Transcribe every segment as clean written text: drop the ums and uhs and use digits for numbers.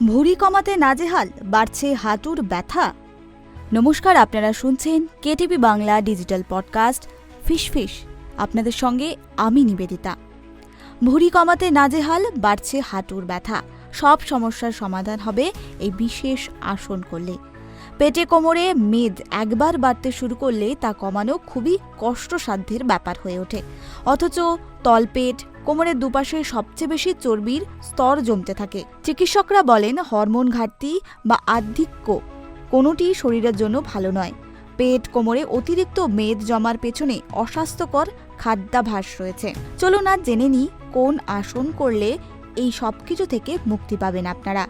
ভুঁড়ি কমাতে নাজেহাল, বাড়ছে হাঁটুর ব্যথা। নমস্কার, আপনারা শুনছেন KTV Bangla digital podcast fish. আপনাদের সঙ্গে আমি নিবেদিতা। ভুঁড়ি কমাতে নাজেহাল, বাড়ছে হাঁটুর ব্যথা। সব সমস্যার সমাধান হবে এই বিশেষ আসন করলে। পেটে কোমরে মেদ একবার বাড়তে শুরু করলে তা কমানো খুবই কষ্টসাধ্যের ব্যাপার হয়ে ওঠে। অথচ তলপেট, কোমরের দুপাশে সবচেয়ে বেশি চর্বির স্তর জমতে থাকে। চিকিৎসকরা বলেন হরমোন ঘাটতি বা আধিক্য কোনোটি শরীরের জন্য ভালো নয়। পেট, কোমরে অতিরিক্ত মেদ জমার পেছনে অস্বাস্থ্যকর খাদ্যাভ্যাস রয়েছে। চলুন আজ জেনে নিই কোন আসন করলে এই সব কিছু থেকে মুক্তি পাবেন আপনারা।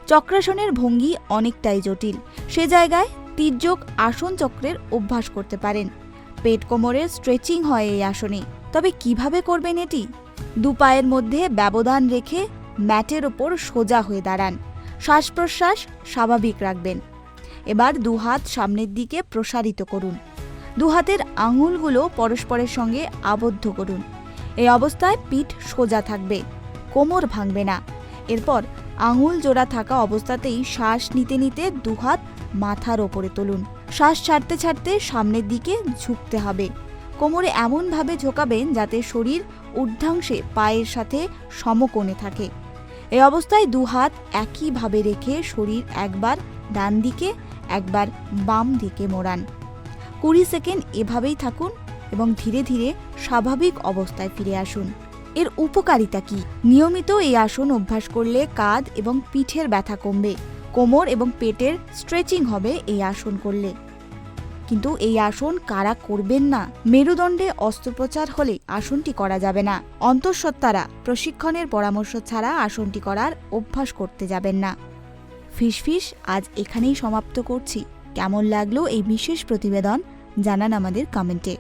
চক্রাসনের ভঙ্গি অনেকটাই জটিল। সে জায়গায় তির্যক আসন চক্রের অভ্যাস করতে পারেন। পেট কোমরের স্ট্রেচিং হয় এই আসনে। তবে কিভাবে করবেন এটি? দু পায়ের মধ্যে ব্যবধান রেখে ম্যাটের ওপর সোজা হয়ে দাঁড়ান। শ্বাস প্রশ্বাস স্বাভাবিক রাখবেন। এবার দুহাত সামনের দিকে প্রসারিত করুন। দুহাতের আঙুলগুলো পরস্পরের সঙ্গে আবদ্ধ করুন। এই অবস্থায় পিঠ সোজা থাকবে, কোমর ভাঙবে না। এরপর আঙুল জোড়া থাকা অবস্থাতেই শ্বাস নিতে নিতে দুহাত মাথার ওপরে তুলুন। শ্বাস ছাড়তে ছাড়তে সামনের দিকে ঝুঁকতে হবে। কোমরে এমনভাবে ঝোঁকাবেন যাতে শরীর ঊর্ধ্বাংশে পায়ের সাথে সমকোণে থাকে। এই অবস্থায় দুহাত একইভাবে রেখে শরীর একবার ডান দিকে একবার বাম দিকে মোড়ান। 20 সেকেন্ড এভাবেই থাকুন এবং ধীরে ধীরে স্বাভাবিক অবস্থায় ফিরে আসুন। এর উপকারিতা কি? নিয়মিত এই আসন অভ্যাস করলে কাঁধ এবং পিঠের ব্যথা কমবে। কোমর এবং পেটের স্ট্রেচিং হবে এই আসন করলে। কিন্তু এই আসন কারা করবেন না? মেরুদণ্ডে অস্ত্রোপচার হলে আসনটি করা যাবে না। অন্তঃসত্ত্বারা প্রশিক্ষণের পরামর্শ ছাড়া আসনটি করার অভ্যাস করতে যাবেন না। ফিশ আজ এখানেই সমাপ্ত করছি। কেমন লাগলো এই বিশেষ প্রতিবেদন জানান আমাদের কমেন্টে।